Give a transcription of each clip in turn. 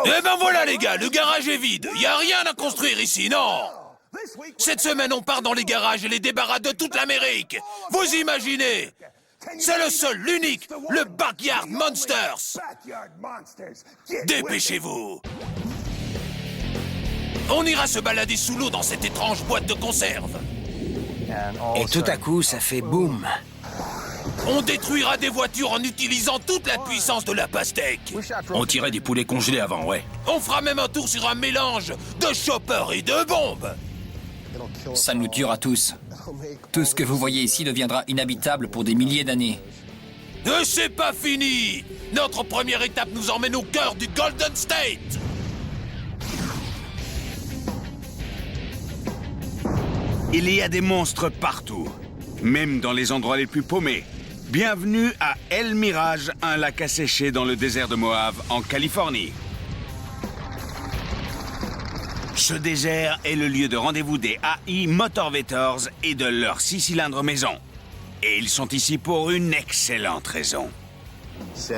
Eh ben voilà les gars, le garage est vide. Y a rien à construire ici, non. Cette semaine, on part dans les garages et les débarras de toute l'Amérique. Vous imaginez? C'est le seul, l'unique, le Backyard Monsters. Dépêchez-vous. On ira se balader sous l'eau dans cette étrange boîte de conserve. Et tout à coup, ça fait boum. On détruira des voitures en utilisant toute la puissance de la pastèque. On tirait des poulets congelés avant, ouais. On fera même un tour sur un mélange de chopper et de bombes. Ça nous tuera tous. Tout ce que vous voyez ici deviendra inhabitable pour des milliers d'années. Et c'est pas fini. Notre première étape nous emmène au cœur du Golden State. Il y a des monstres partout, même dans les endroits les plus paumés. Bienvenue à El Mirage, un lac asséché dans le désert de Mojave, en Californie. Ce désert est le lieu de rendez-vous des AI Motorvators et de leurs 6 cylindres maison. Et ils sont ici pour une excellente raison.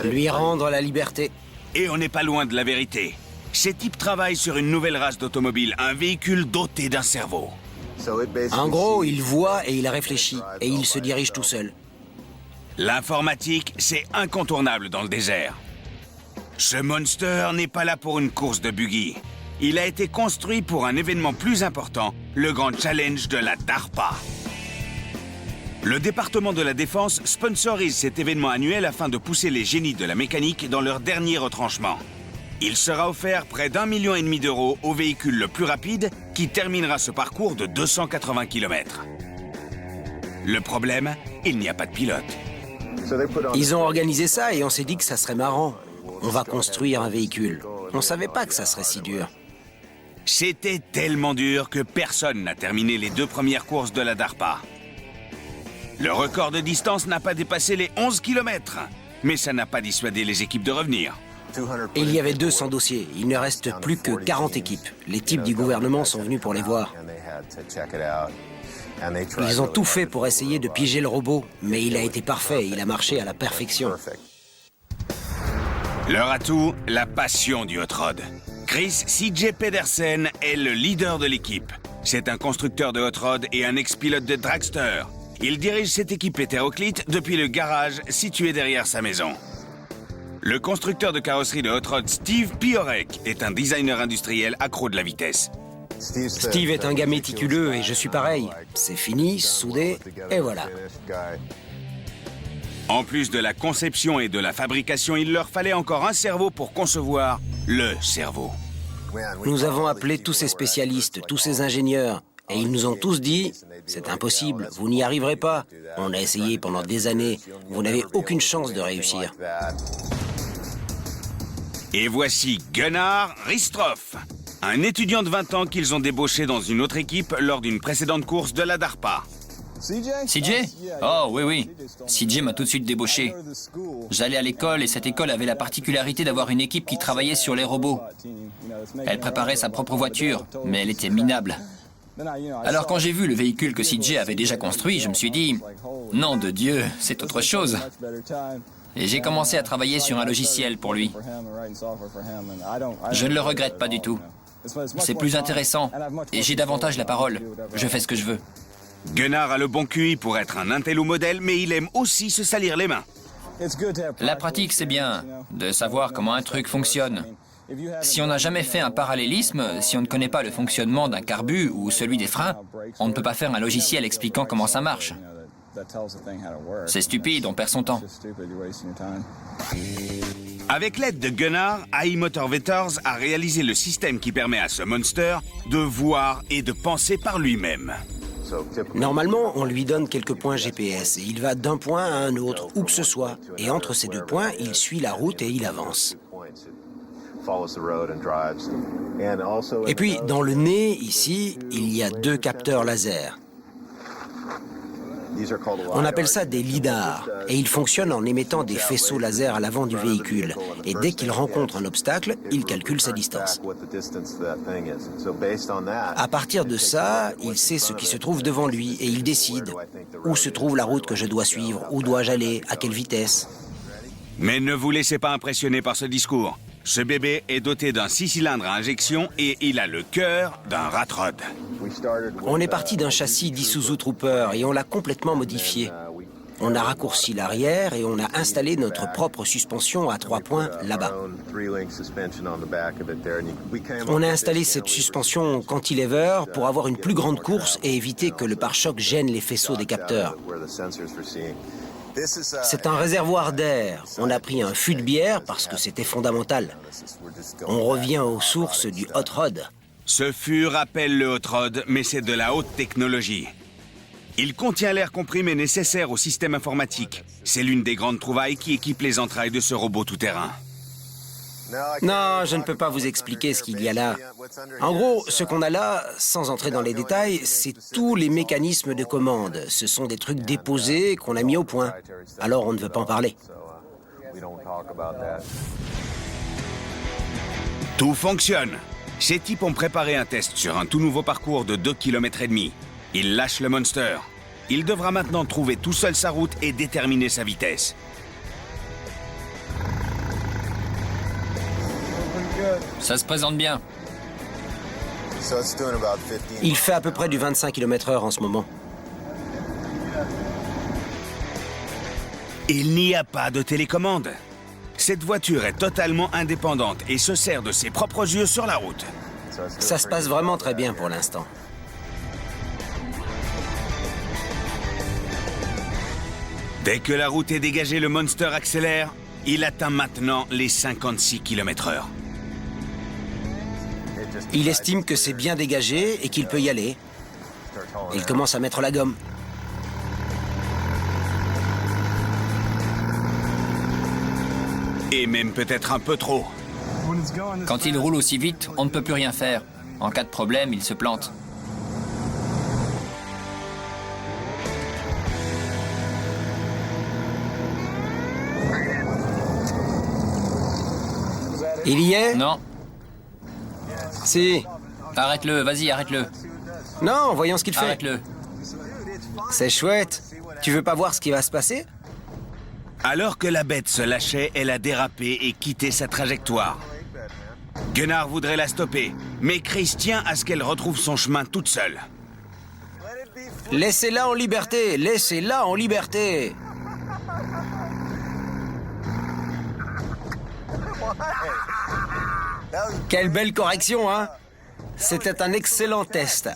Lui rendre la liberté. Et on n'est pas loin de la vérité. Ces types travaillent sur une nouvelle race d'automobile, un véhicule doté d'un cerveau. En gros, il voit et il réfléchit. Et il se dirige tout seul. L'informatique, c'est incontournable dans le désert. Ce Monster n'est pas là pour une course de buggy. Il a été construit pour un événement plus important, le Grand Challenge de la DARPA. Le département de la Défense sponsorise cet événement annuel afin de pousser les génies de la mécanique dans leur dernier retranchement. Il sera offert près d'1,5 million d'euros au véhicule le plus rapide qui terminera ce parcours de 280 km. Le problème, il n'y a pas de pilote. Ils ont organisé ça et on s'est dit que ça serait marrant. On va construire un véhicule. On savait pas que ça serait si dur. C'était tellement dur que personne n'a terminé les 2 premières courses de la DARPA. Le record de distance n'a pas dépassé les 11 km, mais ça n'a pas dissuadé les équipes de revenir. Et il y avait 200 dossiers. Il ne reste plus que 40 équipes. Les types du gouvernement sont venus pour les voir. Ils ont tout fait pour essayer de piéger le robot, mais il a été parfait, il a marché à la perfection. Leur atout, la passion du hot rod. Chris C.J. Pedersen est le leader de l'équipe. C'est un constructeur de hot rod et un ex-pilote de dragster. Il dirige cette équipe hétéroclite depuis le garage situé derrière sa maison. Le constructeur de carrosserie de hot rod Steve Piorek est un designer industriel accro de la vitesse. Steve est un gars méticuleux et je suis pareil. C'est fini, soudé, et voilà. En plus de la conception et de la fabrication, il leur fallait encore un cerveau pour concevoir le cerveau. Nous avons appelé tous ces spécialistes, tous ces ingénieurs, et ils nous ont tous dit « C'est impossible, vous n'y arriverez pas. On a essayé pendant des années, vous n'avez aucune chance de réussir. » Et voici Gunnar Ristroff, un étudiant de 20 ans qu'ils ont débauché dans une autre équipe lors d'une précédente course de la DARPA. CJ? Oh, oui, oui. CJ m'a tout de suite débauché. J'allais à l'école et cette école avait la particularité d'avoir une équipe qui travaillait sur les robots. Elle préparait sa propre voiture, mais elle était minable. Alors quand j'ai vu le véhicule que CJ avait déjà construit, je me suis dit « Nom de Dieu, c'est autre chose !» Et j'ai commencé à travailler sur un logiciel pour lui. Je ne le regrette pas du tout. C'est plus intéressant et j'ai davantage la parole. Je fais ce que je veux. Gunnar a le bon QI pour être un intello modèle, mais il aime aussi se salir les mains. La pratique, c'est bien de savoir comment un truc fonctionne. Si on n'a jamais fait un parallélisme, si on ne connaît pas le fonctionnement d'un carbu ou celui des freins, on ne peut pas faire un logiciel expliquant comment ça marche. C'est stupide, on perd son temps. Avec l'aide de Gunnar, AI Motorvators a réalisé le système qui permet à ce Monster de voir et de penser par lui-même. Normalement, on lui donne quelques points GPS et il va d'un point à un autre, où que ce soit. Et entre ces 2 points, il suit la route et il avance. Et puis, dans le nez, ici, il y a 2 capteurs laser. On appelle ça des lidars, et ils fonctionnent en émettant des faisceaux laser à l'avant du véhicule. Et dès qu'il rencontre un obstacle, il calcule sa distance. À partir de ça, il sait ce qui se trouve devant lui, et il décide où se trouve la route que je dois suivre, où dois-je aller, à quelle vitesse. Mais ne vous laissez pas impressionner par ce discours. Ce bébé est doté d'un 6 cylindres à injection et il a le cœur d'un rat rod. On est parti d'un châssis d'Isuzu Trooper et on l'a complètement modifié. On a raccourci l'arrière et on a installé notre propre suspension à 3 points là-bas. On a installé cette suspension cantilever pour avoir une plus grande course et éviter que le pare-choc gêne les faisceaux des capteurs. C'est un réservoir d'air. On a pris un fût de bière parce que c'était fondamental. On revient aux sources du hot rod. Ce fût rappelle le hot rod, mais c'est de la haute technologie. Il contient l'air comprimé nécessaire au système informatique. C'est l'une des grandes trouvailles qui équipe les entrailles de ce robot tout-terrain. Non, je ne peux pas vous expliquer ce qu'il y a là. En gros, ce qu'on a là, sans entrer dans les détails, c'est tous les mécanismes de commande. Ce sont des trucs déposés qu'on a mis au point. Alors on ne veut pas en parler. Tout fonctionne. Ces types ont préparé un test sur un tout nouveau parcours de 2,5 km. Ils lâchent le Monster. Il devra maintenant trouver tout seul sa route et déterminer sa vitesse. Ça se présente bien. Il fait à peu près du 25 km/h en ce moment. Il n'y a pas de télécommande. Cette voiture est totalement indépendante et se sert de ses propres yeux sur la route. Ça se passe vraiment très bien pour l'instant. Dès que la route est dégagée, le Monster accélère. Il atteint maintenant les 56 km/h. Il estime que c'est bien dégagé et qu'il peut y aller. Il commence à mettre la gomme. Et même peut-être un peu trop. Quand il roule aussi vite, on ne peut plus rien faire. En cas de problème, il se plante. Il y est? Non, Si. arrête-le, vas-y, arrête-le. Non, voyons ce qu'il fait. Arrête-le. C'est chouette. Tu veux pas voir ce qui va se passer? Alors que la bête se lâchait, elle a dérapé et quitté sa trajectoire. Gunnar voudrait la stopper, mais Chris tient à ce qu'elle retrouve son chemin toute seule. Laissez-la en liberté. Laissez-la en liberté. Quelle belle correction, hein? C'était un excellent test.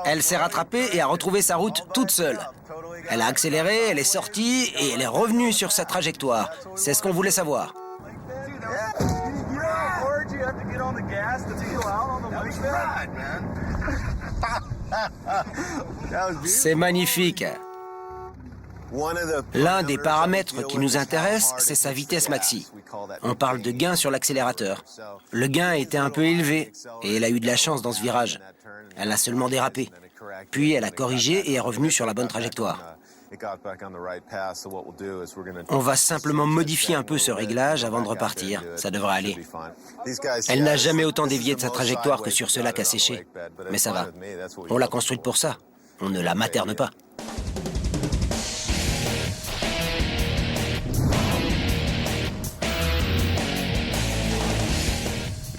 Elle s'est rattrapée et a retrouvé sa route toute seule. Elle a accéléré, elle est sortie et elle est revenue sur sa trajectoire. C'est ce qu'on voulait savoir. C'est magnifique. L'un des paramètres qui nous intéresse, c'est sa vitesse maxi. On parle de gain sur l'accélérateur. Le gain était un peu élevé et elle a eu de la chance dans ce virage. Elle a seulement dérapé. Puis elle a corrigé et est revenue sur la bonne trajectoire. On va simplement modifier un peu ce réglage avant de repartir. Ça devrait aller. Elle n'a jamais autant dévié de sa trajectoire que sur ce lac asséché. Mais ça va. On l'a construite pour ça. On ne la materne pas.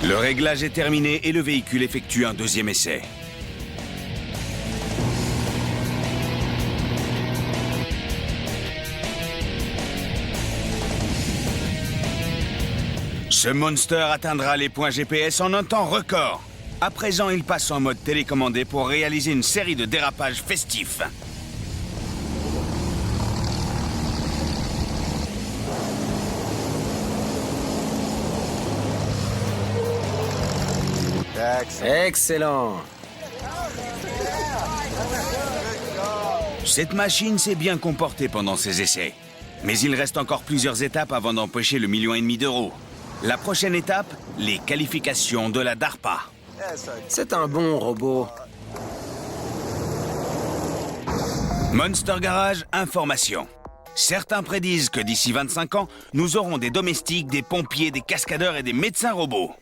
Le réglage est terminé et le véhicule effectue un deuxième essai. Ce Monster atteindra les points GPS en un temps record. À présent, il passe en mode télécommandé pour réaliser une série de dérapages festifs. Excellent. Cette machine s'est bien comportée pendant ses essais. Mais il reste encore plusieurs étapes avant d'empocher le 1,5 million d'euros. La prochaine étape, les qualifications de la DARPA. C'est un bon robot. Monster Garage, information. Certains prédisent que d'ici 25 ans, nous aurons des domestiques, des pompiers, des cascadeurs et des médecins robots.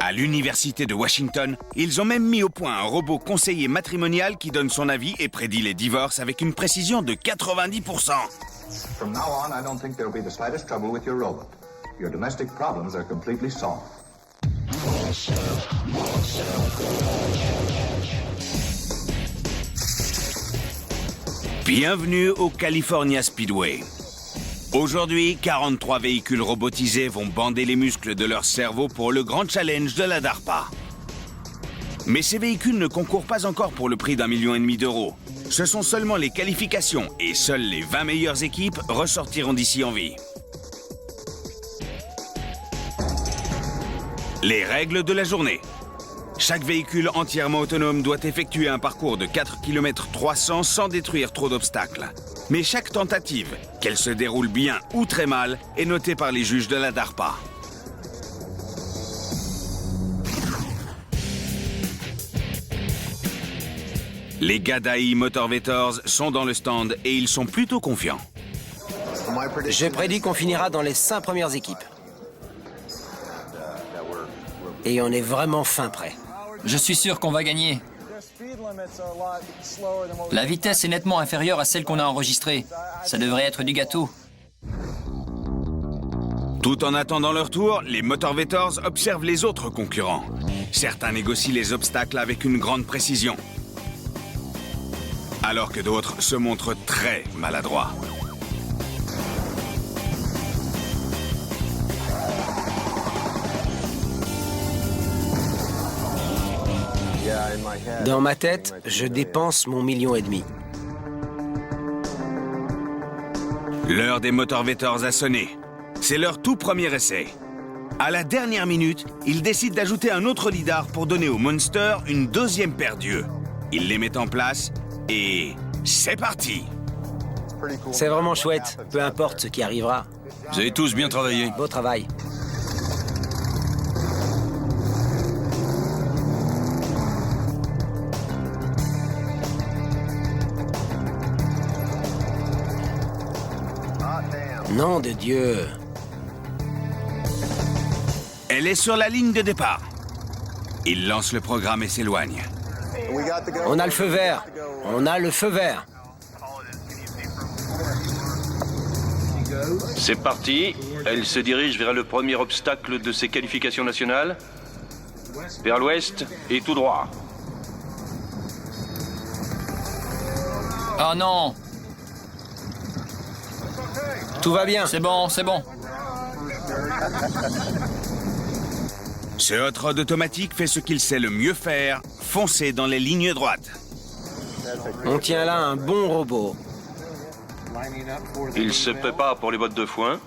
À l'université de Washington, ils ont même mis au point un robot conseiller matrimonial qui donne son avis et prédit les divorces avec une précision de 90%. From now on, I don't think there'll be the slightest trouble with your robot. your domestic problems are completely solved. Bienvenue au California Speedway. Aujourd'hui, 43 véhicules robotisés vont bander les muscles de leur cerveau pour le grand challenge de la DARPA. Mais ces véhicules ne concourent pas encore pour le prix d'1,5 million d'euros. Ce sont seulement les qualifications et seules les 20 meilleures équipes ressortiront d'ici en vie. Les règles de la journée. Chaque véhicule entièrement autonome doit effectuer un parcours de 4 km 300 sans détruire trop d'obstacles. Mais chaque tentative, qu'elle se déroule bien ou très mal, est notée par les juges de la DARPA. Les gars d'AI Motorvators sont dans le stand et ils sont plutôt confiants. Je prédis qu'on finira dans les 5 premières équipes. Et on est vraiment fin prêt. Je suis sûr qu'on va gagner. La vitesse est nettement inférieure à celle qu'on a enregistrée. Ça devrait être du gâteau. Tout en attendant leur tour, les Motorvators observent les autres concurrents. Certains négocient les obstacles avec une grande précision, alors que d'autres se montrent très maladroits. Dans ma tête, je dépense mon 1,5 million. L'heure des Motorvators a sonné. C'est leur tout premier essai. À la dernière minute, ils décident d'ajouter un autre lidar pour donner aux Monsters une deuxième paire d'yeux. Ils les mettent en place et c'est parti. C'est vraiment chouette, peu importe ce qui arrivera. Vous avez tous bien travaillé. Beau travail. Nom de Dieu. Elle est sur la ligne de départ. Il lance le programme et s'éloigne. On a le feu vert. On a le feu vert. C'est parti. Elle se dirige vers le premier obstacle de ses qualifications nationales. Vers l'ouest et tout droit. Oh non! Tout va bien. C'est bon, c'est bon. Ce hot rod automatique fait ce qu'il sait le mieux faire, foncer dans les lignes droites. On tient là un bon robot. Il se prépare pour les bottes de foin.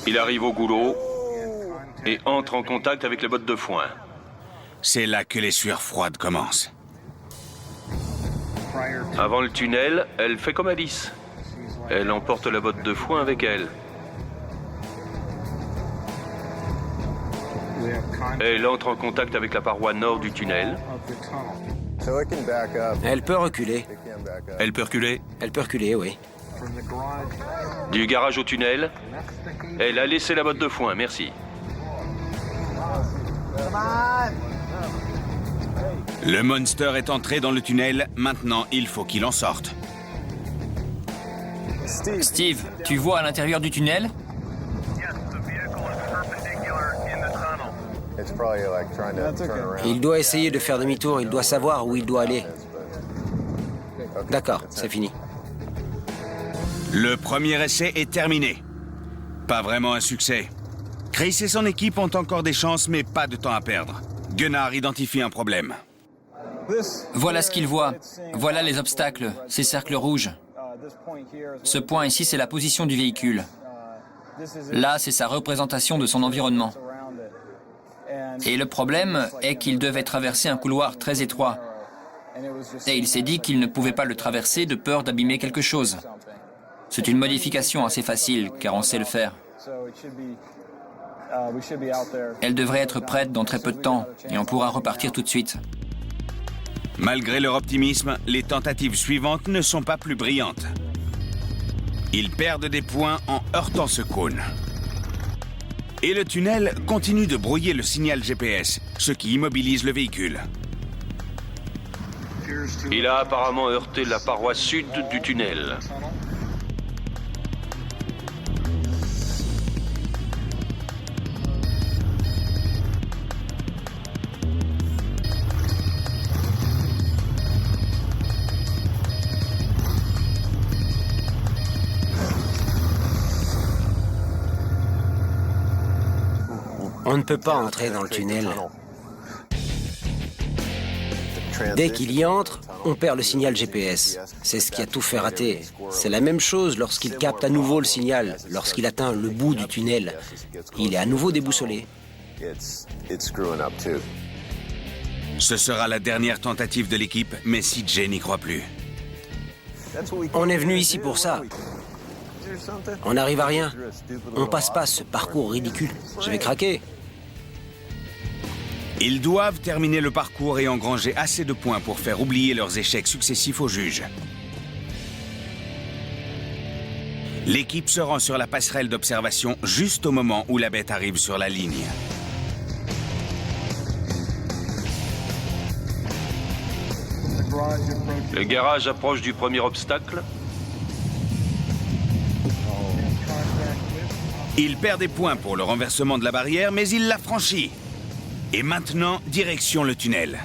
Il arrive au goulot et entre en contact avec les bottes de foin. C'est là que les sueurs froides commencent. Avant le tunnel, elle fait comme Alice. Elle emporte la botte de foin avec elle. Elle entre en contact avec la paroi nord du tunnel. Elle peut reculer. Elle peut reculer. Elle peut reculer, oui. Du garage au tunnel, elle a laissé la botte de foin, merci. Le Monster est entré dans le tunnel, maintenant il faut qu'il en sorte. Steve, tu vois à l'intérieur du tunnel? Il doit essayer de faire demi-tour, il doit savoir où il doit aller. D'accord, c'est fini. Le premier essai est terminé. Pas vraiment un succès. Chris et son équipe ont encore des chances, mais pas de temps à perdre. Gunnar identifie un problème. Voilà ce qu'il voit. Voilà les obstacles, ces cercles rouges. Ce point ici, c'est la position du véhicule. Là, c'est sa représentation de son environnement. Et le problème est qu'il devait traverser un couloir très étroit. Et il s'est dit qu'il ne pouvait pas le traverser de peur d'abîmer quelque chose. C'est une modification assez facile, car on sait le faire. Elle devrait être prête dans très peu de temps, et on pourra repartir tout de suite. Malgré leur optimisme, les tentatives suivantes ne sont pas plus brillantes. Ils perdent des points en heurtant ce cône. Et le tunnel continue de brouiller le signal GPS, ce qui immobilise le véhicule. Il a apparemment heurté la paroi sud du tunnel. On ne peut pas entrer dans le tunnel. Dès qu'il y entre, on perd le signal GPS. C'est ce qui a tout fait rater. C'est la même chose lorsqu'il capte à nouveau le signal. Lorsqu'il atteint le bout du tunnel, il est à nouveau déboussolé. Ce sera la dernière tentative de l'équipe, mais CJ n'y croit plus. On est venu ici pour ça. On n'arrive à rien. On passe pas ce parcours ridicule. Je vais craquer. Ils doivent terminer le parcours et engranger assez de points pour faire oublier leurs échecs successifs aux juges. L'équipe se rend sur la passerelle d'observation juste au moment où la bête arrive sur la ligne. Le garage approche du premier obstacle. Il perd des points pour le renversement de la barrière, mais il l'a franchi. Et maintenant, direction le tunnel.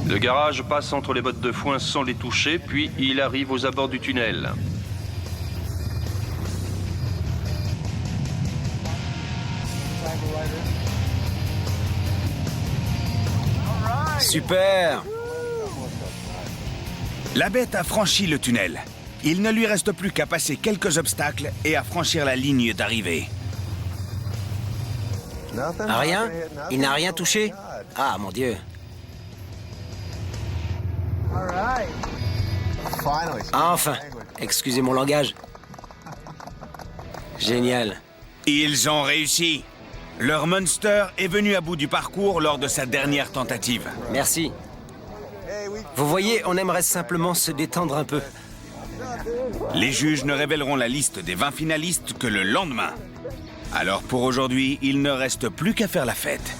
Le garage passe entre les bottes de foin sans les toucher, puis il arrive aux abords du tunnel. Super! La bête a franchi le tunnel. Il ne lui reste plus qu'à passer quelques obstacles et à franchir la ligne d'arrivée. Rien? Il n'a rien touché? Ah, mon Dieu. Enfin, excusez mon langage. Génial. Ils ont réussi. Leur Monster est venu à bout du parcours lors de sa dernière tentative. Merci. Vous voyez, on aimerait simplement se détendre un peu. Les juges ne révéleront la liste des 20 finalistes que le lendemain. Alors pour aujourd'hui, il ne reste plus qu'à faire la fête.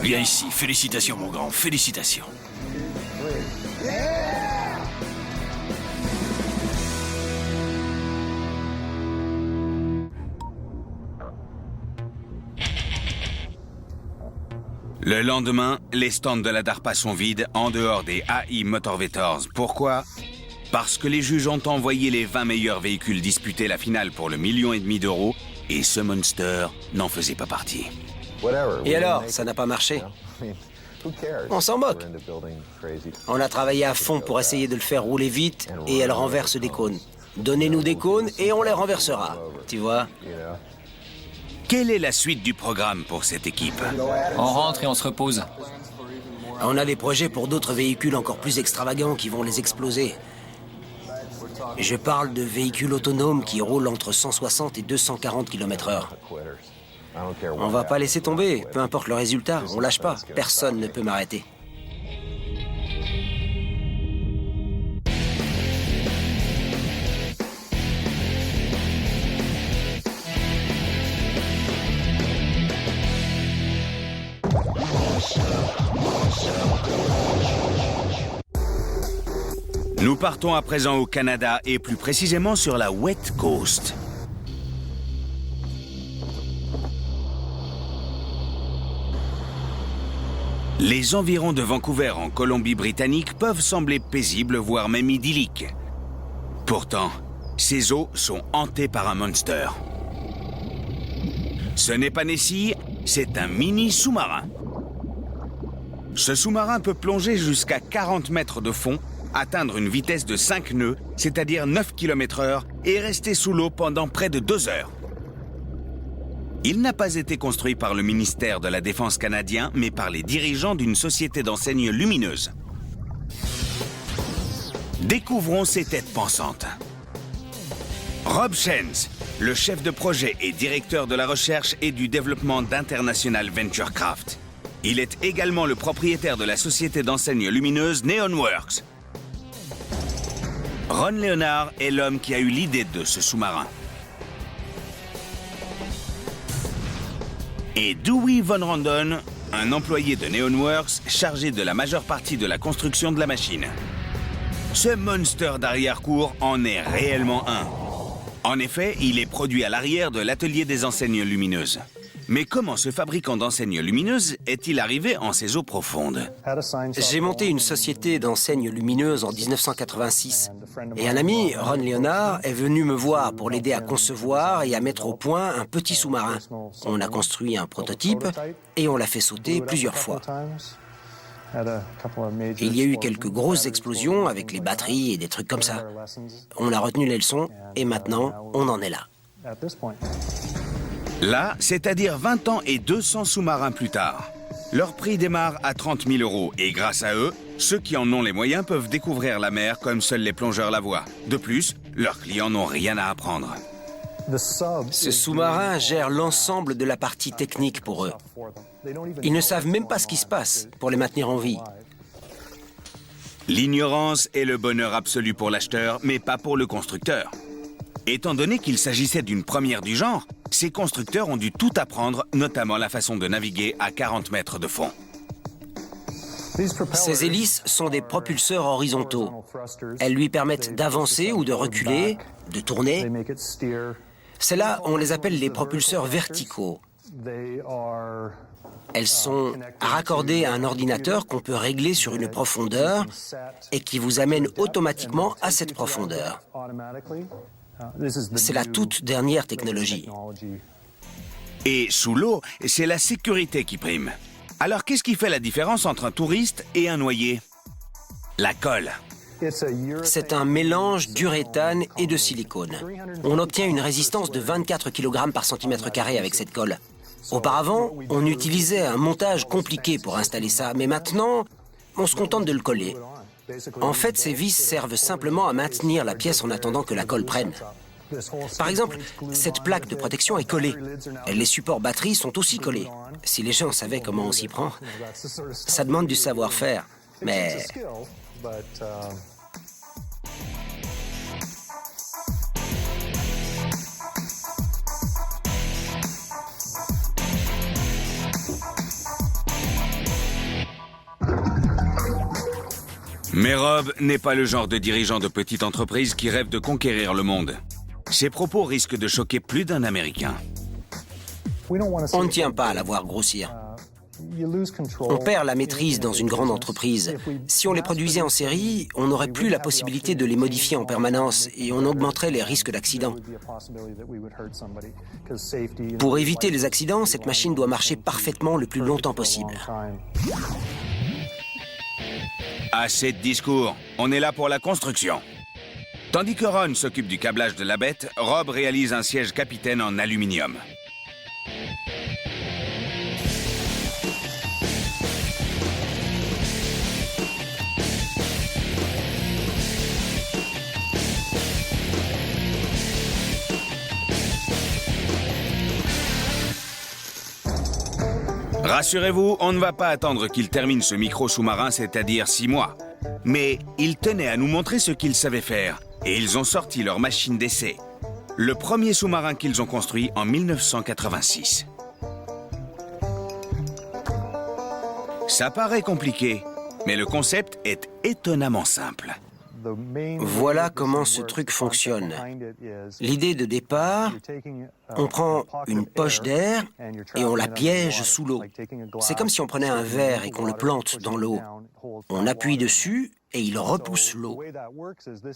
Viens ici, félicitations mon grand, félicitations. Le lendemain, les stands de la DARPA sont vides en dehors des AI Motorvetors. Pourquoi? Parce que les juges ont envoyé les 20 meilleurs véhicules disputer la finale pour le 1,5 million d'euros et ce Monster n'en faisait pas partie. Et alors, ça n'a pas marché? On s'en moque. On a travaillé à fond pour essayer de le faire rouler vite et elle renverse des cônes. Donnez-nous des cônes et on les renversera. Tu vois? Quelle est la suite du programme pour cette équipe? On rentre et on se repose. On a des projets pour d'autres véhicules encore plus extravagants qui vont les exploser. Je parle de véhicules autonomes qui roulent entre 160 et 240 km/h. On va pas laisser tomber, peu importe le résultat, on lâche pas. Personne ne peut m'arrêter. Nous partons à présent au Canada et plus précisément sur la West Coast. Les environs de Vancouver en Colombie-Britannique peuvent sembler paisibles, voire même idylliques. Pourtant, ces eaux sont hantées par un Monster. Ce n'est pas Nessie, c'est un mini sous-marin. Ce sous-marin peut plonger jusqu'à 40 mètres de fond, atteindre une vitesse de 5 nœuds, c'est-à-dire 9 km/h, et rester sous l'eau pendant près de 2 heures. Il n'a pas été construit par le ministère de la Défense canadien, mais par les dirigeants d'une société d'enseignes lumineuses. Découvrons ses têtes pensantes. Rob Shenz, le chef de projet et directeur de la recherche et du développement d'International Venture Craft. Il est également le propriétaire de la société d'enseignes lumineuses NeonWorks. Ron Leonard est l'homme qui a eu l'idée de ce sous-marin. Et Dewey Von Rondon, un employé de NeonWorks chargé de la majeure partie de la construction de la machine. Ce Monster d'arrière-cour en est réellement un. En effet, il est produit à l'arrière de l'atelier des enseignes lumineuses. Mais comment ce fabricant d'enseignes lumineuses est-il arrivé en ces eaux profondes? J'ai monté une société d'enseignes lumineuses en 1986. Et un ami, Ron Leonard, est venu me voir pour l'aider à concevoir et à mettre au point un petit sous-marin. On a construit un prototype et on l'a fait sauter plusieurs fois. Il y a eu quelques grosses explosions avec les batteries et des trucs comme ça. On a retenu les leçons et maintenant, on en est là. Là, c'est-à-dire 20 ans et 200 sous-marins plus tard. Leur prix démarre à 30 000 € et grâce à eux, ceux qui en ont les moyens peuvent découvrir la mer comme seuls les plongeurs la voient. De plus, leurs clients n'ont rien à apprendre. Ce sous-marin gère l'ensemble de la partie technique pour eux. Ils ne savent même pas ce qui se passe pour les maintenir en vie. L'ignorance est le bonheur absolu pour l'acheteur, mais pas pour le constructeur. Étant donné qu'il s'agissait d'une première du genre, ces constructeurs ont dû tout apprendre, notamment la façon de naviguer à 40 mètres de fond. Ces hélices sont des propulseurs horizontaux. Elles lui permettent d'avancer ou de reculer, de tourner. Celles-là, on les appelle les propulseurs verticaux. Elles sont raccordées à un ordinateur qu'on peut régler sur une profondeur et qui vous amène automatiquement à cette profondeur. C'est la toute dernière technologie. Et sous l'eau, c'est la sécurité qui prime. Alors qu'est-ce qui fait la différence entre un touriste et un noyé? La colle. C'est un mélange d'uréthane et de silicone. On obtient une résistance de 24 kg par centimètre carré avec cette colle. Auparavant, on utilisait un montage compliqué pour installer ça, mais maintenant, on se contente de le coller. En fait, ces vis servent simplement à maintenir la pièce en attendant que la colle prenne. Par exemple, cette plaque de protection est collée. Les supports batteries sont aussi collés. Si les gens savaient comment on s'y prend, ça demande du savoir-faire, mais... Mais Rob n'est pas le genre de dirigeant de petite entreprise qui rêve de conquérir le monde. Ses propos risquent de choquer plus d'un Américain. On ne tient pas à la voir grossir. On perd la maîtrise dans une grande entreprise. Si on les produisait en série, on n'aurait plus la possibilité de les modifier en permanence et on augmenterait les risques d'accident. Pour éviter les accidents, cette machine doit marcher parfaitement le plus longtemps possible. Assez de discours, on est là pour la construction. Tandis que Ron s'occupe du câblage de la bête, Rob réalise un siège capitaine en aluminium. Rassurez-vous, on ne va pas attendre qu'il termine ce micro sous-marin, c'est-à-dire 6 mois. Mais il tenait à nous montrer ce qu'ils savaient faire, et ils ont sorti leur machine d'essai. Le premier sous-marin qu'ils ont construit en 1986. Ça paraît compliqué, mais le concept est étonnamment simple. Voilà comment ce truc fonctionne. L'idée de départ, on prend une poche d'air et on la piège sous l'eau. C'est comme si on prenait un verre et qu'on le plante dans l'eau. On appuie dessus et il repousse l'eau.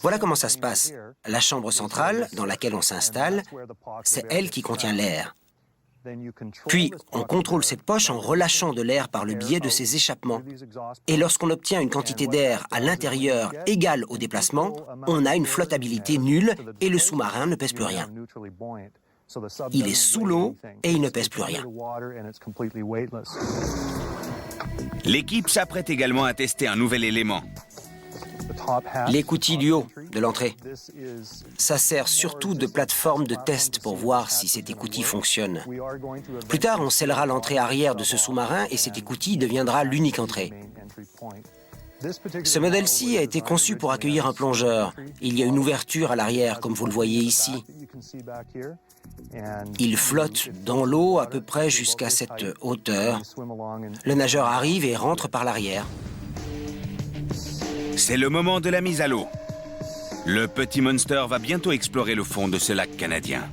Voilà comment ça se passe. La chambre centrale, dans laquelle on s'installe, c'est elle qui contient l'air. Puis, on contrôle cette poche en relâchant de l'air par le biais de ses échappements. Et lorsqu'on obtient une quantité d'air à l'intérieur égale au déplacement, on a une flottabilité nulle et le sous-marin ne pèse plus rien. Il est sous l'eau et il ne pèse plus rien. L'équipe s'apprête également à tester un nouvel élément. L'écoutille du haut de l'entrée. Ça sert surtout de plateforme de test pour voir si cet écoutille fonctionne. Plus tard, on scellera l'entrée arrière de ce sous-marin et cet écoutille deviendra l'unique entrée. Ce modèle-ci a été conçu pour accueillir un plongeur. Il y a une ouverture à l'arrière, comme vous le voyez ici. Il flotte dans l'eau à peu près jusqu'à cette hauteur. Le nageur arrive et rentre par l'arrière. C'est le moment de la mise à l'eau. Le petit Monster va bientôt explorer le fond de ce lac canadien.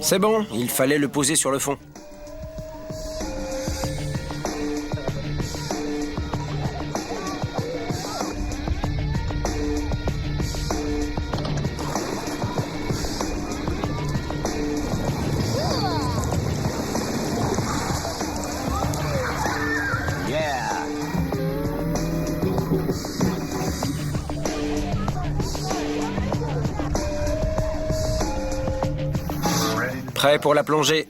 C'est bon, il fallait le poser sur le fond. Prêt pour la plongée.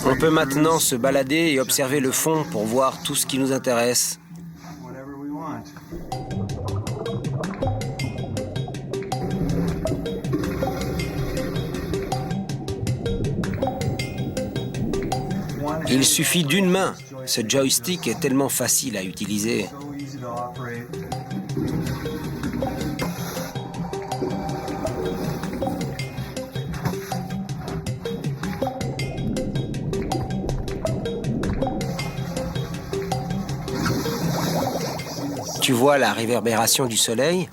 On peut maintenant se balader et observer le fond pour voir tout ce qui nous intéresse. Il suffit d'une main. Ce joystick est tellement facile à utiliser. Tu vois la réverbération du soleil?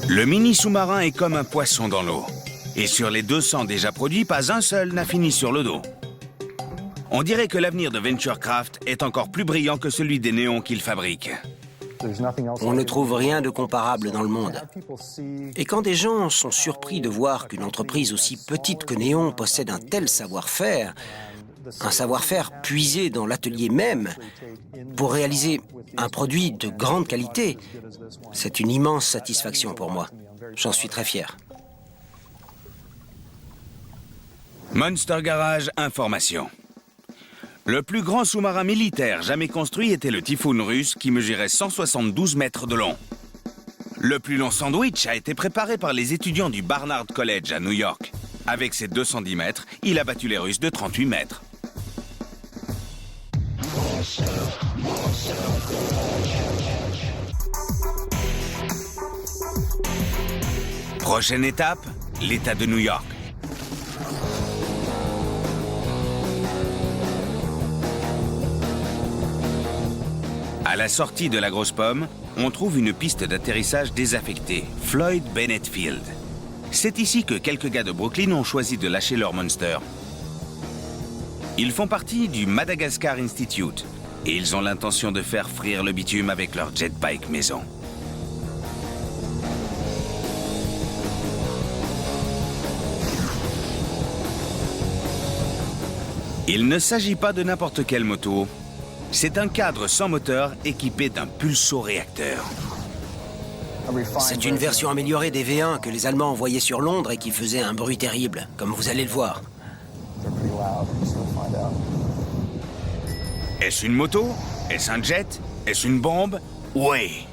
Le mini-sous-marin est comme un poisson dans l'eau. Et sur les 200 déjà produits, pas un seul n'a fini sur le dos. On dirait que l'avenir de Venturecraft est encore plus brillant que celui des néons qu'il fabrique. On ne trouve rien de comparable dans le monde. Et quand des gens sont surpris de voir qu'une entreprise aussi petite que Néon possède un tel savoir-faire, un savoir-faire puisé dans l'atelier même, pour réaliser un produit de grande qualité, c'est une immense satisfaction pour moi. J'en suis très fier. Monster Garage, information. Le plus grand sous-marin militaire jamais construit était le Typhoon russe qui mesurait 172 mètres de long. Le plus long sandwich a été préparé par les étudiants du Barnard College à New York. Avec ses 210 mètres, il a battu les Russes de 38 mètres. Prochaine étape, l'État de New York. À la sortie de la Grosse Pomme, on trouve une piste d'atterrissage désaffectée, Floyd Bennett Field. C'est ici que quelques gars de Brooklyn ont choisi de lâcher leur Monster. Ils font partie du Madagascar Institute et ils ont l'intention de faire frire le bitume avec leur jetbike maison. Il ne s'agit pas de n'importe quelle moto. C'est un cadre sans moteur équipé d'un pulso-réacteur. C'est une version améliorée des V1 que les Allemands envoyaient sur Londres et qui faisait un bruit terrible, comme vous allez le voir. Est-ce une moto? Est-ce un jet? Est-ce une bombe? Oui.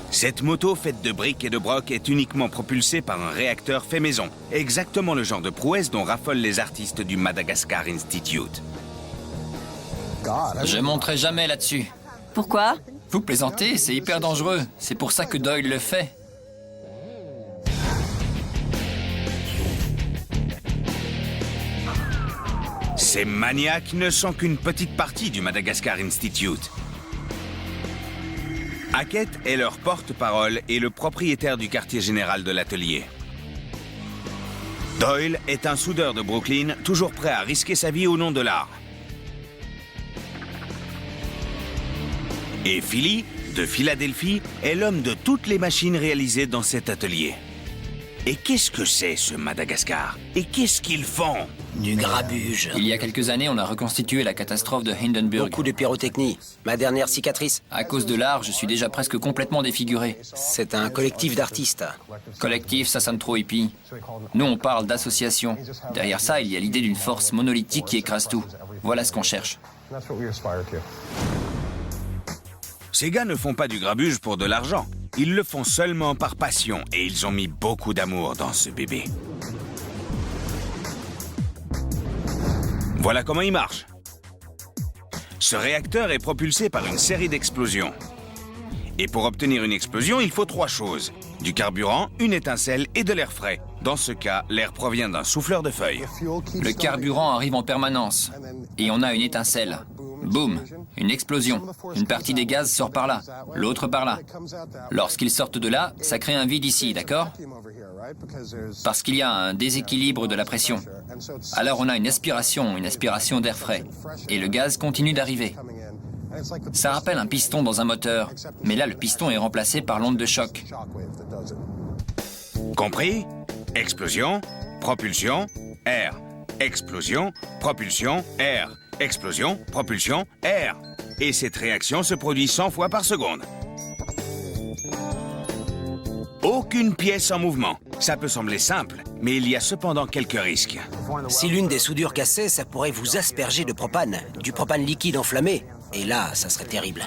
Cette moto faite de briques et de broc est uniquement propulsée par un réacteur fait maison. Exactement le genre de prouesse dont raffolent les artistes du Madagascar Institute. Je monterai jamais là-dessus. Pourquoi? Vous plaisantez, c'est hyper dangereux. C'est pour ça que Doyle le fait. Ces maniaques ne sont qu'une petite partie du Madagascar Institute. Hackett est leur porte-parole et le propriétaire du quartier général de l'atelier. Doyle est un soudeur de Brooklyn, toujours prêt à risquer sa vie au nom de l'art. Et Philly, de Philadelphie, est l'homme de toutes les machines réalisées dans cet atelier. Et qu'est-ce que c'est, ce Madagascar? Et qu'est-ce qu'ils font? Du grabuge. Il y a quelques années, on a reconstitué la catastrophe de Hindenburg. Beaucoup de pyrotechnie. Ma dernière cicatrice. À cause de l'art, je suis déjà presque complètement défiguré. C'est un collectif d'artistes. Collectif, ça sonne trop hippie. Nous, on parle d'association. Derrière ça, il y a l'idée d'une force monolithique qui écrase tout. Voilà ce qu'on cherche. Ces gars ne font pas du grabuge pour de l'argent. Ils le font seulement par passion et ils ont mis beaucoup d'amour dans ce bébé. Voilà comment il marche. Ce réacteur est propulsé par une série d'explosions. Et pour obtenir une explosion, il faut 3 choses. Du carburant, une étincelle et de l'air frais. Dans ce cas, l'air provient d'un souffleur de feuilles. Le carburant arrive en permanence. Et on a une étincelle. Boum, une explosion. Une partie des gaz sort par là, l'autre par là. Lorsqu'ils sortent de là, ça crée un vide ici, d'accord? Parce qu'il y a un déséquilibre de la pression. Alors on a une aspiration d'air frais. Et le gaz continue d'arriver. Ça rappelle un piston dans un moteur, mais là le piston est remplacé par l'onde de choc. Compris? Explosion, propulsion, air. Explosion, propulsion, air. Explosion, propulsion, air. Et cette réaction se produit 100 fois par seconde. Aucune pièce en mouvement. Ça peut sembler simple, mais il y a cependant quelques risques. Si l'une des soudures cassait, ça pourrait vous asperger de propane, du propane liquide enflammé. Et là, ça serait terrible.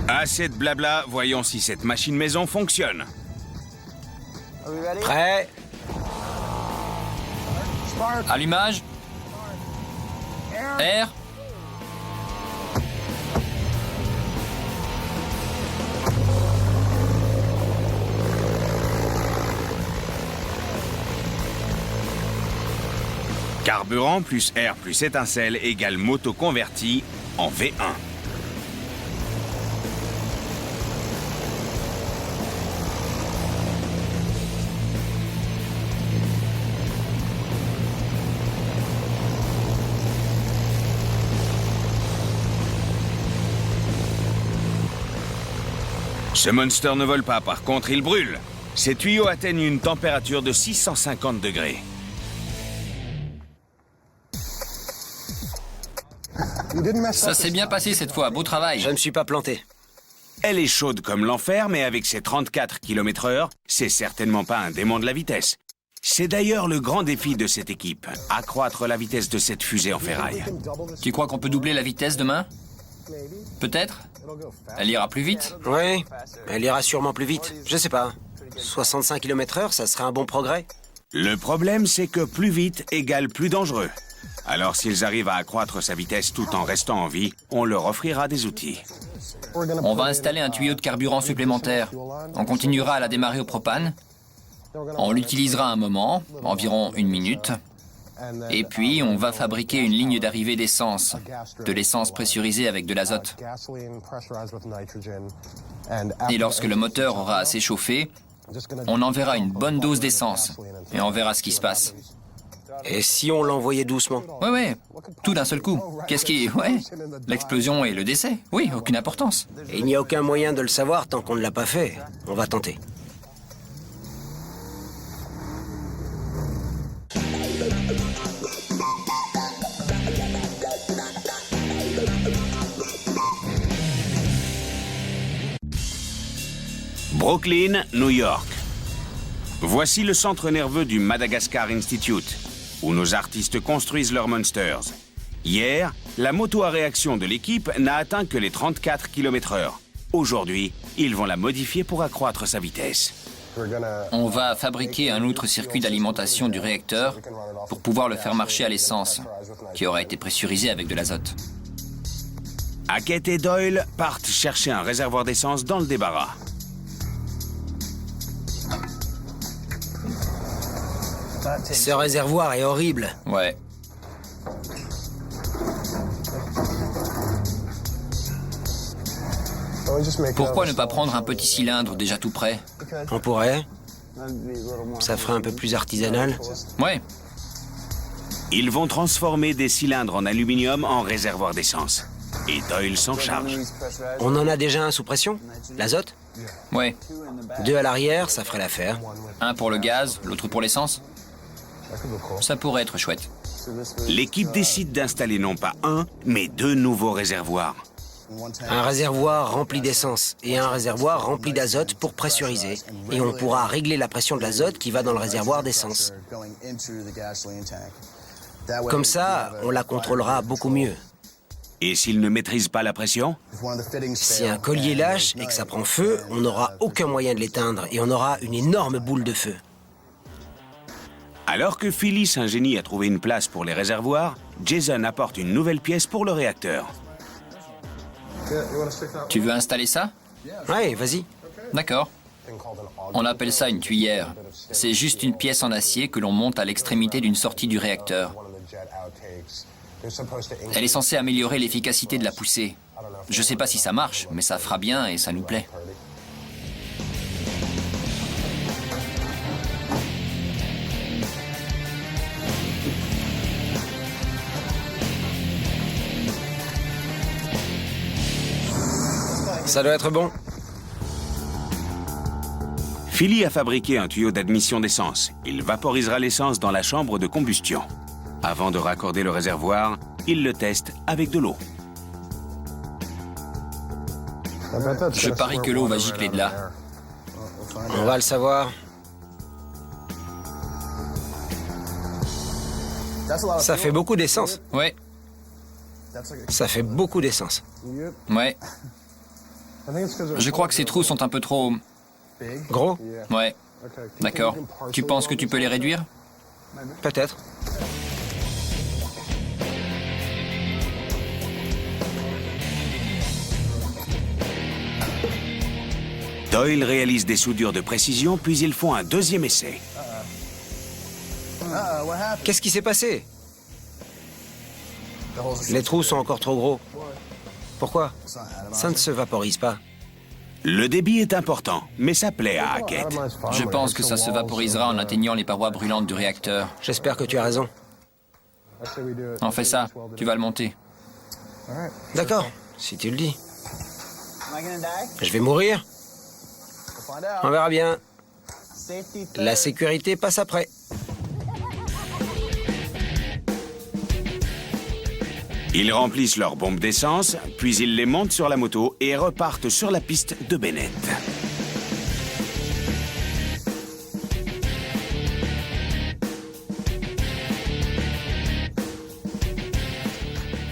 Assez de blabla, voyons si cette machine maison fonctionne. Prêt? Allumage. Air. Carburant plus air plus étincelle égale moto convertie en V1. Ce Monster ne vole pas, par contre, il brûle. Ces tuyaux atteignent une température de 650 degrés. Ça s'est bien passé cette fois, beau travail. Je ne me suis pas planté. Elle est chaude comme l'enfer, mais avec ses 34 km/h, c'est certainement pas un démon de la vitesse. C'est d'ailleurs le grand défi de cette équipe, accroître la vitesse de cette fusée en ferraille. Tu crois qu'on peut doubler la vitesse demain? Peut-être? Elle ira plus vite? Oui, elle ira sûrement plus vite. Je sais pas. 65 km/h, ça serait un bon progrès. Le problème, c'est que plus vite égale plus dangereux. Alors s'ils arrivent à accroître sa vitesse tout en restant en vie, on leur offrira des outils. On va installer un tuyau de carburant supplémentaire. On continuera à la démarrer au propane. On l'utilisera un moment, environ 1 minute. Et puis, on va fabriquer une ligne d'arrivée d'essence. De l'essence pressurisée avec de l'azote. Et lorsque le moteur aura assez chauffé, on enverra une bonne dose d'essence. Et on verra ce qui se passe. Et si on l'envoyait doucement? Ouais, tout d'un seul coup. Qu'est-ce qui... Ouais, l'explosion et le décès. Oui, aucune importance. Et il n'y a aucun moyen de le savoir tant qu'on ne l'a pas fait. On va tenter. Brooklyn, New York. Voici le centre nerveux du Madagascar Institute, où nos artistes construisent leurs monsters. Hier, la moto à réaction de l'équipe n'a atteint que les 34 km/h. Aujourd'hui, ils vont la modifier pour accroître sa vitesse. On va fabriquer un autre circuit d'alimentation du réacteur pour pouvoir le faire marcher à l'essence, qui aura été pressurisé avec de l'azote. Hackett et Doyle partent chercher un réservoir d'essence dans le débarras. Ce réservoir est horrible. Ouais. Pourquoi ne pas prendre un petit cylindre déjà tout prêt? On pourrait. Ça ferait un peu plus artisanal. Ouais. Ils vont transformer des cylindres en aluminium en réservoir d'essence. Et Doyle s'en charge. On en a déjà un sous pression? L'azote? Ouais. 2 à l'arrière, ça ferait l'affaire. Un pour le gaz, l'autre pour l'essence. Ça pourrait être chouette. L'équipe décide d'installer non pas un, mais 2 nouveaux réservoirs. Un réservoir rempli d'essence et un réservoir rempli d'azote pour pressuriser. Et on pourra régler la pression de l'azote qui va dans le réservoir d'essence. Comme ça, on la contrôlera beaucoup mieux. Et s'ils ne maîtrisent pas la pression? Si un collier lâche et que ça prend feu, on n'aura aucun moyen de l'éteindre et on aura une énorme boule de feu. Alors que Philly s'ingénie à trouver une place pour les réservoirs, Jason apporte une nouvelle pièce pour le réacteur. Tu veux installer ça? Ouais, vas-y. D'accord. On appelle ça une tuyère. C'est juste une pièce en acier que l'on monte à l'extrémité d'une sortie du réacteur. Elle est censée améliorer l'efficacité de la poussée. Je sais pas si ça marche, mais ça fera bien et ça nous plaît. Ça doit être bon. Philly a fabriqué un tuyau d'admission d'essence. Il vaporisera l'essence dans la chambre de combustion. Avant de raccorder le réservoir, il le teste avec de l'eau. Je parie que l'eau va gicler de là. On va le savoir. Ça fait beaucoup d'essence. Ouais, Ça fait beaucoup d'essence. ouais. Je crois que ces trous sont un peu trop... Gros? Ouais, d'accord. Tu penses que tu peux les réduire? Peut-être. Doyle réalise des soudures de précision, puis ils font un deuxième essai. Qu'est-ce qui s'est passé? Les trous sont encore trop gros. Pourquoi? Ça ne se vaporise pas. Le débit est important, mais ça plaît à Hackett. Je pense que ça se vaporisera en atteignant les parois brûlantes du réacteur. J'espère que tu as raison. On fait ça, tu vas le monter. D'accord, si tu le dis. Je vais mourir? On verra bien. La sécurité passe après. Ils remplissent leurs bombes d'essence, puis ils les montent sur la moto et repartent sur la piste de Bennett.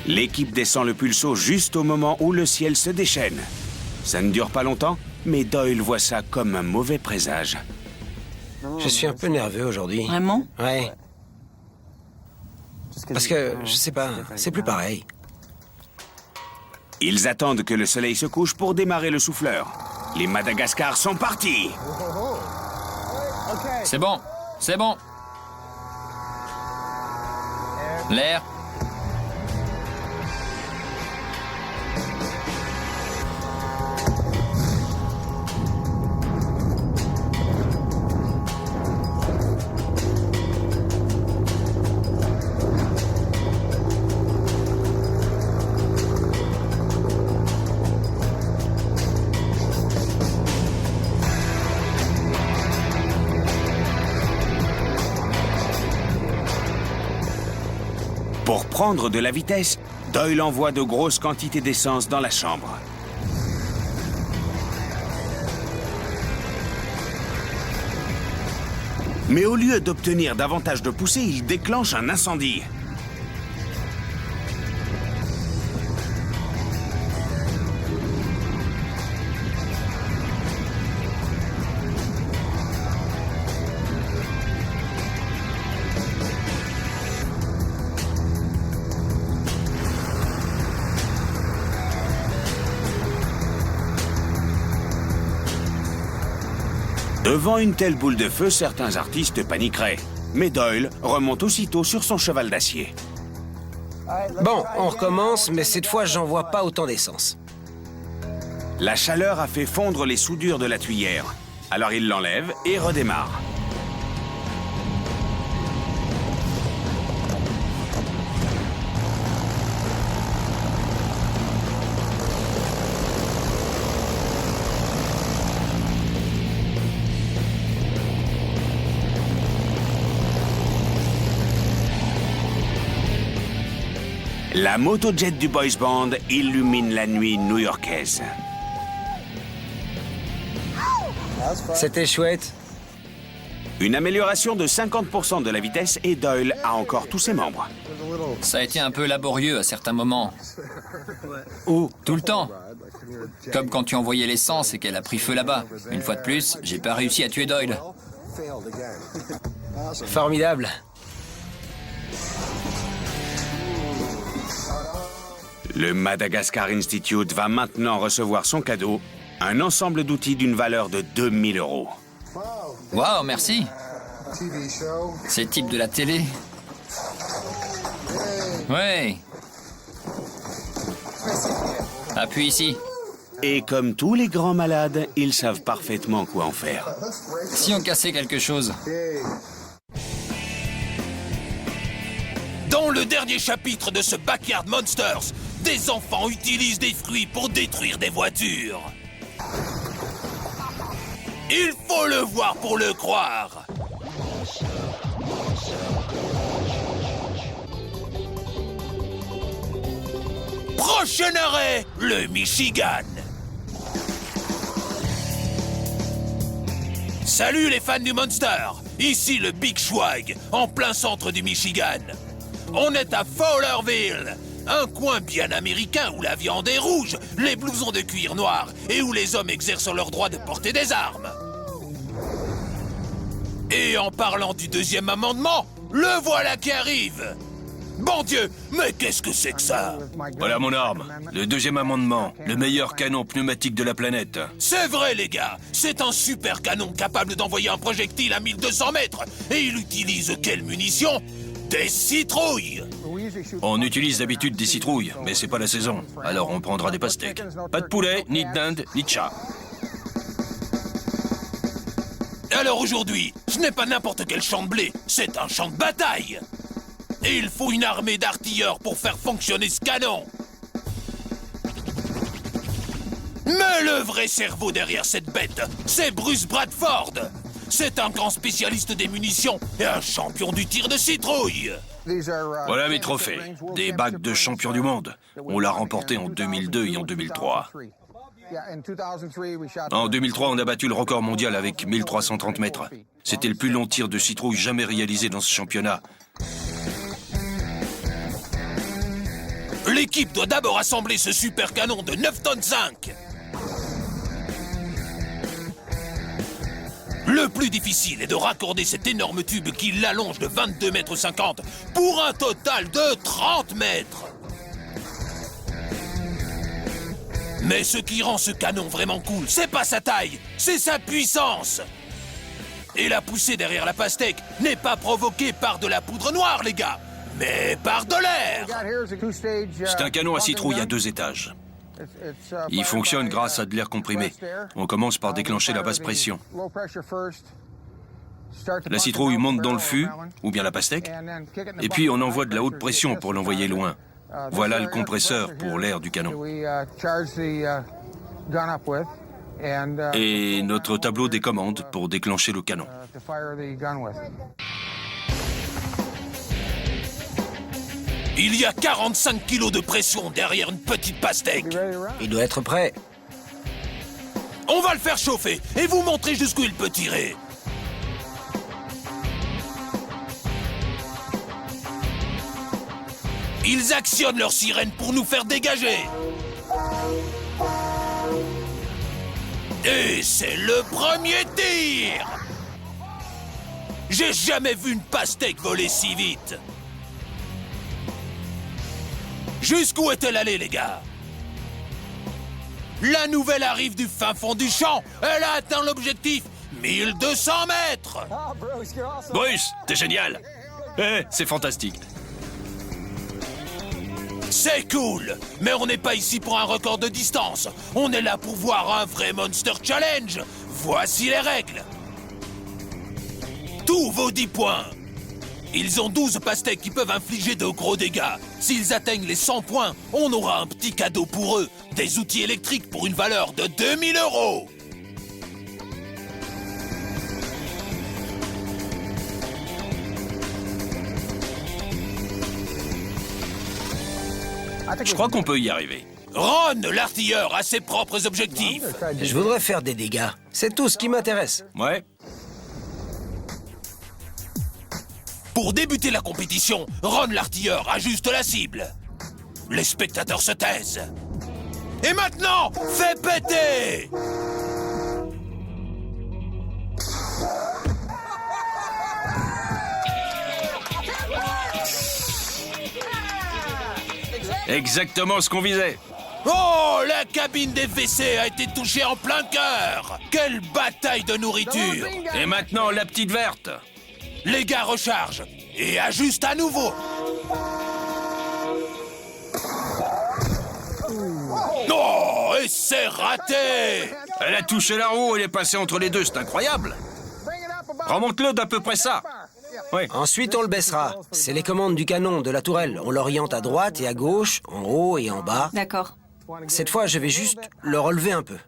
L'équipe descend le pulso juste au moment où le ciel se déchaîne. Ça ne dure pas longtemps, mais Doyle voit ça comme un mauvais présage. Je suis un peu nerveux aujourd'hui. Vraiment? Ouais. Parce que, je sais pas, c'est plus pareil. Ils attendent que le soleil se couche pour démarrer le souffleur. Les Madagascar sont partis. C'est bon, c'est bon. L'air. Pour prendre de la vitesse, Doyle envoie de grosses quantités d'essence dans la chambre. Mais au lieu d'obtenir davantage de poussée, il déclenche un incendie. Devant une telle boule de feu, certains artistes paniqueraient. Mais Doyle remonte aussitôt sur son cheval d'acier. Bon, on recommence, mais cette fois, j'envoie pas autant d'essence. La chaleur a fait fondre les soudures de la tuyère. Alors il l'enlève et redémarre. La motojet du boys band illumine la nuit new-yorkaise. C'était chouette. Une amélioration de 50% de la vitesse et Doyle a encore tous ses membres. Ça a été un peu laborieux à certains moments. Où? Tout le temps. Comme quand tu envoyais l'essence et qu'elle a pris feu là-bas. Une fois de plus, j'ai pas réussi à tuer Doyle. Formidable. Le Madagascar Institute va maintenant recevoir son cadeau, un ensemble d'outils d'une valeur de 2000 €. Waouh, merci. C'est type de la télé. Ouais. Appuie ici. Et comme tous les grands malades, ils savent parfaitement quoi en faire. Si on cassait quelque chose. Dans le dernier chapitre de ce Backyard Monsters, des enfants utilisent des fruits pour détruire des voitures. Il faut le voir pour le croire. Prochain arrêt, le Michigan. Salut les fans du Monster. Ici le Big Schwag, en plein centre du Michigan. On est à Fowlerville, un coin bien américain où la viande est rouge, les blousons de cuir noir et où les hommes exercent leur droit de porter des armes. Et en parlant du deuxième amendement, le voilà qui arrive. Bon Dieu, mais qu'est-ce que c'est que ça? Voilà mon arme. Le deuxième amendement. Le meilleur canon pneumatique de la planète. C'est vrai les gars, c'est un super canon capable d'envoyer un projectile à 1200 mètres. Et il utilise quelle munition? Des citrouilles. On utilise d'habitude des citrouilles, mais c'est pas la saison. Alors on prendra des pastèques. Pas de poulet, ni de dinde, ni de chat. Alors aujourd'hui, ce n'est pas n'importe quel champ de blé, c'est un champ de bataille. Et il faut une armée d'artilleurs pour faire fonctionner ce canon. Mais le vrai cerveau derrière cette bête, c'est Bruce Bradford. C'est un grand spécialiste des munitions et un champion du tir de citrouille. Voilà mes trophées. Des bagues de champion du monde. On l'a remporté en 2002 et en 2003. En 2003, on a battu le record mondial avec 1330 mètres. C'était le plus long tir de citrouille jamais réalisé dans ce championnat. L'équipe doit d'abord assembler ce super canon de 9 tonnes 5. Le plus difficile est de raccorder cet énorme tube qui l'allonge de 22,50 mètres pour un total de 30 mètres. Mais ce qui rend ce canon vraiment cool, c'est pas sa taille, c'est sa puissance. Et la poussée derrière la pastèque n'est pas provoquée par de la poudre noire, les gars, mais par de l'air. C'est un canon à citrouille à 2 étages. Il fonctionne grâce à de l'air comprimé. On commence par déclencher la basse pression. La citrouille monte dans le fût, ou bien la pastèque, et puis on envoie de la haute pression pour l'envoyer loin. Voilà le compresseur pour l'air du canon. Et notre tableau des commandes pour déclencher le canon. Il y a 45 kilos de pression derrière une petite pastèque. Il doit être prêt. On va le faire chauffer et vous montrer jusqu'où il peut tirer. Ils actionnent leur sirène pour nous faire dégager. Et c'est le premier tir. J'ai jamais vu une pastèque voler si vite. Jusqu'où est-elle allée, les gars? La nouvelle arrive du fin fond du champ. Elle a atteint l'objectif. 1200 mètres. Bruce, t'es génial. C'est fantastique. C'est cool, mais on n'est pas ici pour un record de distance. On est là pour voir un vrai Monster Challenge. Voici les règles. Tous vos 10 points. Ils ont 12 pastèques qui peuvent infliger de gros dégâts. S'ils atteignent les 100 points, on aura un petit cadeau pour eux. Des outils électriques pour une valeur de 2000 €. Je crois qu'on peut y arriver. Ron, l'artilleur, a ses propres objectifs. Je voudrais faire des dégâts. C'est tout ce qui m'intéresse. Ouais. Pour débuter la compétition, Ron, l'artilleur, ajuste la cible. Les spectateurs se taisent. Et maintenant, fais péter! Exactement ce qu'on visait. Oh, la cabine des WC a été touchée en plein cœur. Quelle bataille de nourriture. Et maintenant, la petite verte. Les gars rechargent et ajustent à nouveau. Oh, et c'est raté. Elle a touché la roue, elle est passée entre les deux, c'est incroyable. Remonte-le d'à peu près ça. Oui. Ensuite, on le baissera. C'est les commandes du canon de la tourelle. On l'oriente à droite et à gauche, en haut et en bas. D'accord. Cette fois, je vais juste le relever un peu.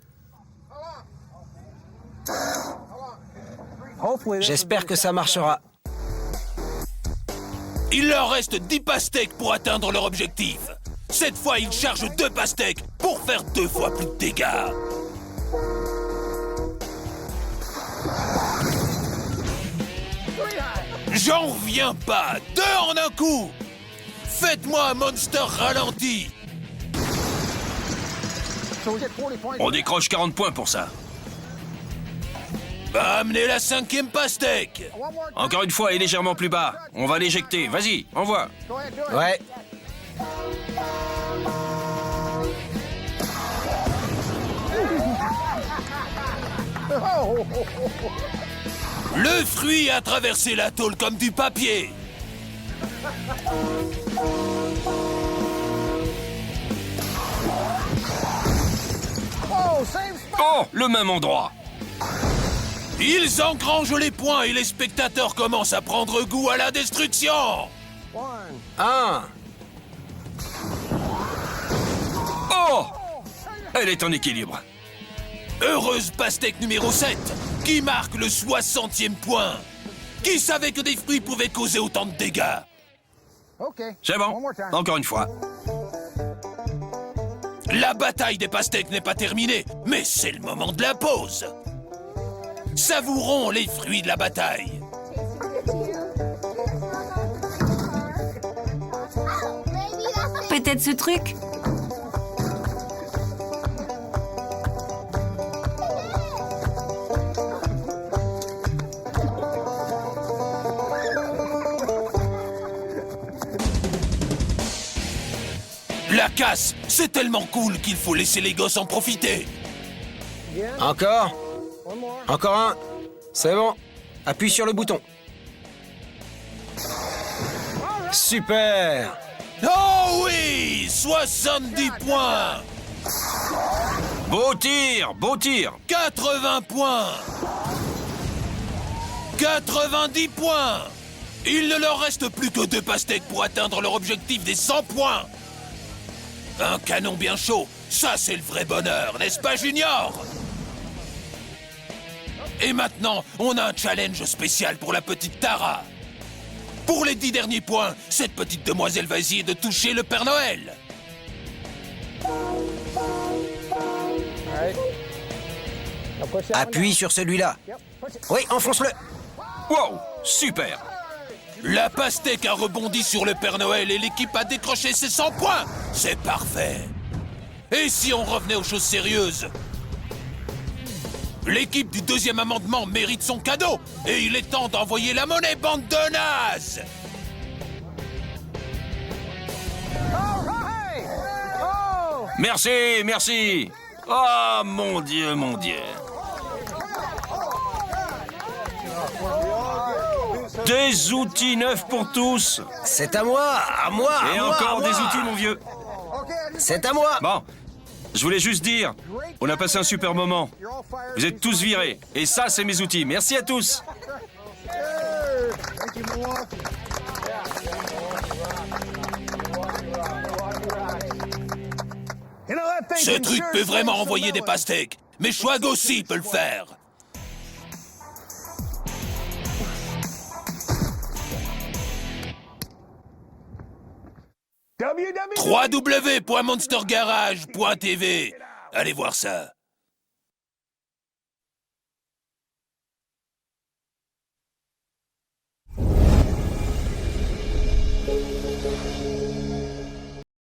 J'espère que ça marchera. Il leur reste 10 pastèques pour atteindre leur objectif. Cette fois, ils chargent 2 pastèques pour faire 2 fois plus de dégâts. J'en reviens pas. 2 en un coup. Faites-moi un monster ralenti. On décroche 40 points pour ça. Bah, amenez la 5e pastèque. Encore une fois, et légèrement plus bas. On va l'éjecter. Vas-y, envoie. Ouais. Le fruit a traversé la tôle comme du papier. Oh, le même endroit. Ils engrangent les points et les spectateurs commencent à prendre goût à la destruction. 1. Oh, elle est en équilibre. Heureuse pastèque numéro 7, qui marque le 60e point. Qui savait que des fruits pouvaient causer autant de dégâts? C'est bon. Encore une fois. La bataille des pastèques n'est pas terminée, mais c'est le moment de la pause. Savourons les fruits de la bataille. Peut-être ce truc? La casse, c'est tellement cool qu'il faut laisser les gosses en profiter. Encore. Encore un. C'est bon. Appuie sur le bouton. Super. Oh oui, 70 points. Beau tir, beau tir. 80 points. 90 points. Il ne leur reste plus que 2 pastèques pour atteindre leur objectif des 100 points. Un canon bien chaud, ça c'est le vrai bonheur, n'est-ce pas Junior? Et maintenant, on a un challenge spécial pour la petite Tara. Pour les 10 derniers points, cette petite demoiselle va essayer de toucher le Père Noël. Appuie sur celui-là. Oui, enfonce-le. Wow, super. La pastèque a rebondi sur le Père Noël et l'équipe a décroché ses 100 points. C'est parfait. Et si on revenait aux choses sérieuses? L'équipe du 2e amendement mérite son cadeau. Et il est temps d'envoyer la monnaie, bande de nazes. Merci, merci. Oh, mon Dieu, mon Dieu. Des outils neufs pour tous. C'est à moi, à moi, à Et moi, encore à des moi. outils, mon vieux. C'est à moi. Bon, je voulais juste dire, on a passé un super moment. Vous êtes tous virés. Et ça, c'est mes outils. Merci à tous. Ce truc peut vraiment envoyer des pastèques. Mais Schwag aussi peut le faire. www.monstergarage.tv. Allez voir ça.